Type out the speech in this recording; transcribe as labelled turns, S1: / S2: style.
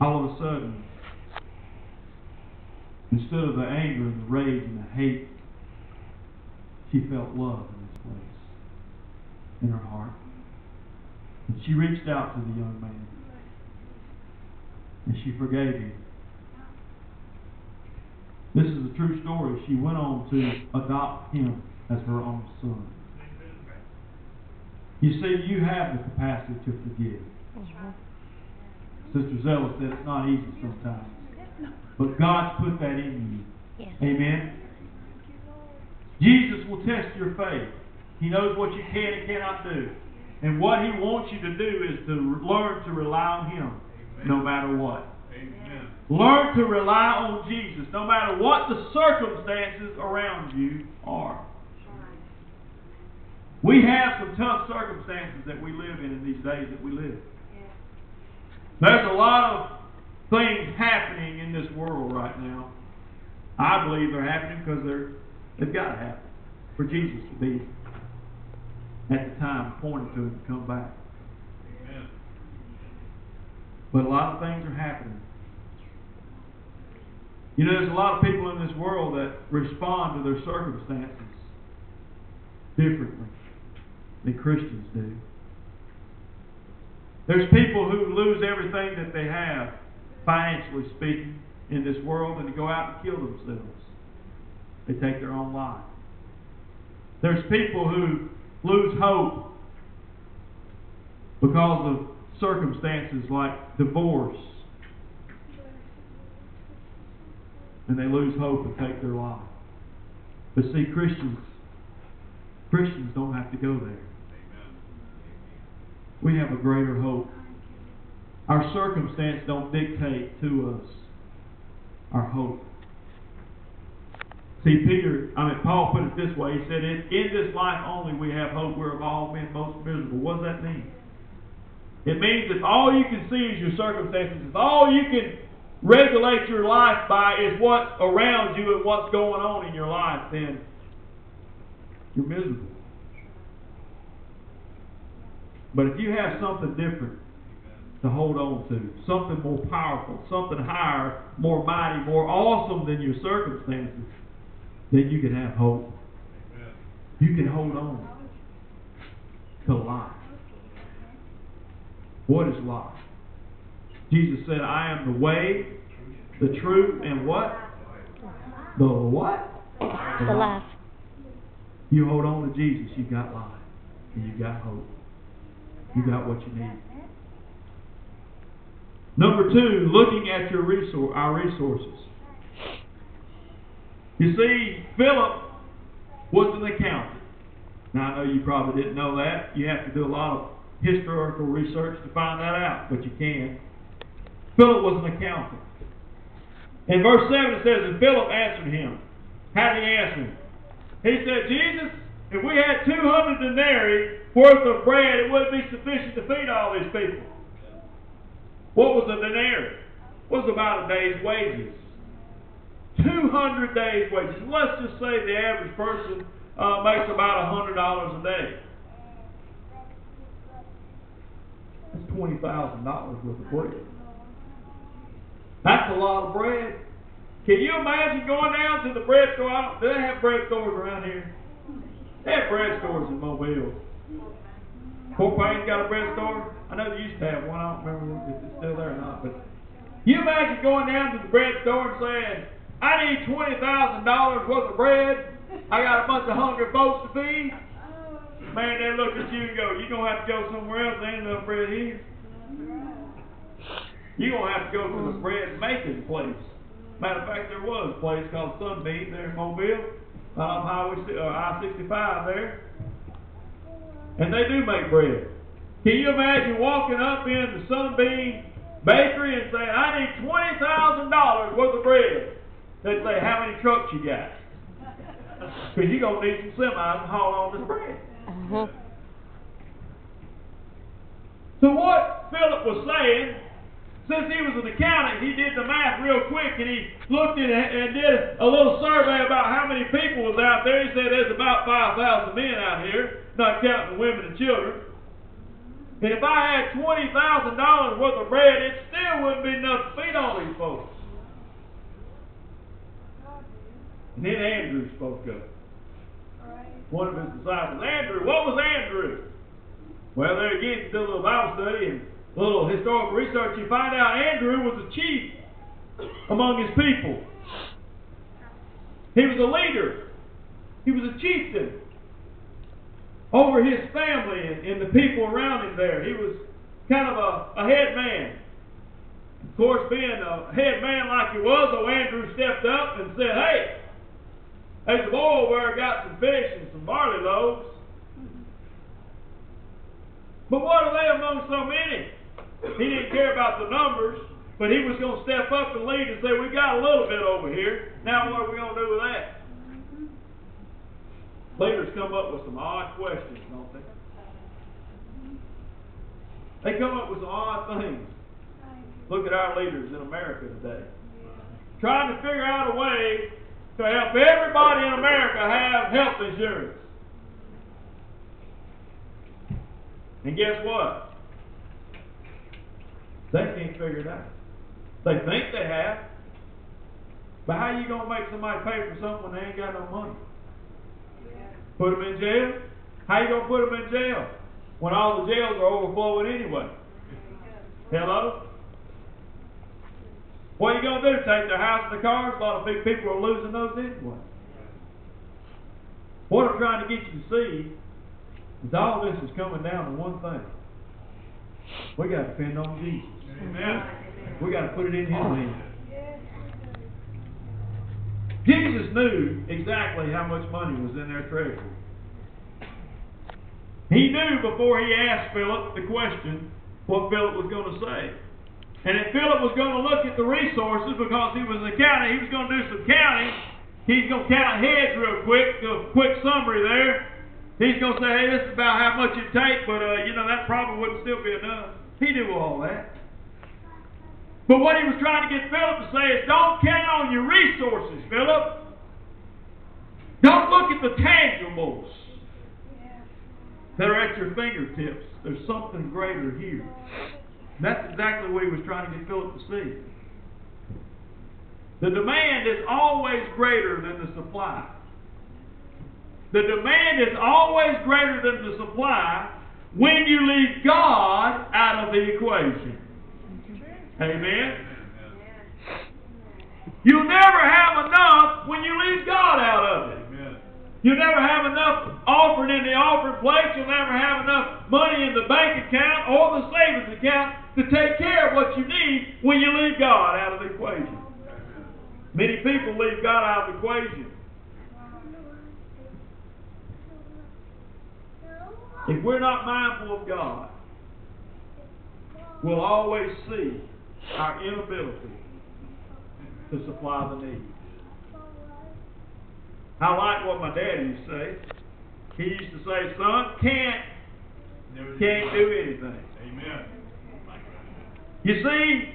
S1: all of a sudden, instead of the anger and the rage and the hate, she felt love in this place, in her heart. And she reached out to the young man, and she forgave him. This is a true story. She went on to adopt him as her own son. You see, you have the capacity to forgive. Sister Zella said it's not easy sometimes. But God's put that in you. Amen? Jesus will test your faith. He knows what you can and cannot do. And what He wants you to do is to learn to rely on Him no matter what. Amen. Learn to rely on Jesus no matter what the circumstances around you are. We have some tough circumstances that we live in these days that we live. There's a lot of things happening in this world right now. I believe they're happening because they've got to happen for Jesus to be at the time appointed to Him to come back. Amen. But a lot of things are happening. You know, there's a lot of people in this world that respond to their circumstances differently than Christians do. There's people who lose everything that they have, financially speaking, in this world, and they go out and kill themselves. They take their own life. There's people who lose hope because of circumstances like divorce, and they lose hope and take their life. But see, Christians don't have to go there. We have a greater hope. Our circumstance don't dictate to us our hope. See, Paul put it this way. He said, in this life only we have hope. We're of all men most miserable. What does that mean? It means if all you can see is your circumstances, if all you can regulate your life by is what's around you and what's going on in your life, then you're miserable. But if you have something different to hold on to, something more powerful, something higher, more mighty, more awesome than your circumstances, then you can have hope. You can hold on to life. What is life? Jesus said, I am the way, the truth, and what? The what?
S2: The life.
S1: You hold on to Jesus, you got life. And you got hope. You got what you need. Number 2, looking at our resources. You see, Philip was an accountant. Now, I know you probably didn't know that. You have to do a lot of historical research to find that out, but you can. Philip was an accountant. In verse 7 it says, and Philip answered him. How did he answer him? He said, Jesus, if we had 200 denarii worth of bread, it wouldn't be sufficient to feed all these people. What was a denarius? It was about a day's wages. 200 days' wages. Let's just say the average person makes about $100 a day. That's $20,000 worth of bread. That's a lot of bread. Can you imagine going down to the bread store? Do they have bread stores around here? They have bread stores in Mobile. Fort Payne's got a bread store. I know they used to have one. I don't remember if it's still there or not. But you imagine going down to the bread store and saying, I need $20,000 worth of bread. I got a bunch of hungry folks to feed. Man, they look at you and go, you're going to have to go somewhere else. There ain't enough bread here. You're going to have to go to the bread making place. Matter of fact, there was a place called Sunbeam there in Mobile, on I-65 there. And they do make bread. Can you imagine walking up in the Sunbeam bakery and saying, I need $20,000 worth of bread? They'd say, how many trucks you got? Because you're going to need some semis to haul on this bread. So what Philip was saying, since he was an accountant, he did the math real quick, and he looked at it and did a little survey about how many people was out there. He said there's about 5,000 men out here, not counting the women and children. And if I had $20,000 worth of bread, it still there wouldn't be enough to feed all these folks. And then Andrew spoke up. One of his disciples. Andrew, what was Andrew? Well, there again, if you do a little Bible study and a little historical research, you find out Andrew was a chief among his people. He was a leader. He was a chieftain over his family and the people around him there. He was kind of a head man. Of course, being a head man like he was, old Andrew stepped up and said, hey, there's a boy over there got some fish and some barley loaves. But what are they among so many? He didn't care about the numbers, but he was going to step up and lead and say, we got a little bit over here. Now what are we going to do with that? Leaders come up with some odd questions, don't they? They come up with some odd things. Look at our leaders in America today. Trying to figure out a way to help everybody in America have health insurance. And guess what? They can't figure it out. They think they have. But how are you going to make somebody pay for something when they ain't got no money? Put them in jail? How you going to put them in jail when all the jails are overflowing anyway? Hello? What are you going to do? Take their house and the cars? A lot of big people are losing those anyway. What I'm trying to get you to see is all this is coming down to one thing. We got to depend on Jesus. Amen. We got to put it in His hands. Jesus knew exactly how much money was in their treasury. He knew before he asked Philip the question what Philip was going to say. And if Philip was going to look at the resources because he was an accountant, he was going to do some counting. He's going to count heads real quick, do a quick summary there. He's going to say, hey, this is about how much it takes, but that probably wouldn't still be enough. He knew all that. But what he was trying to get Philip to say is, don't count on your resources, Philip. Don't look at the tangibles that are at your fingertips. There's something greater here. And that's exactly what he was trying to get Philip to see. The demand is always greater than the supply. The demand is always greater than the supply when you leave God out of the equation. Amen? You'll never have enough when you leave God out of it. Amen. You'll never have enough offering in the offering plate. You'll never have enough money in the bank account or the savings account to take care of what you need when you leave God out of the equation. Many people leave God out of the equation. If we're not mindful of God, we'll always see our inability to supply the needs. I like what my dad used to say. He used to say, son, can't do anything. Amen. You see,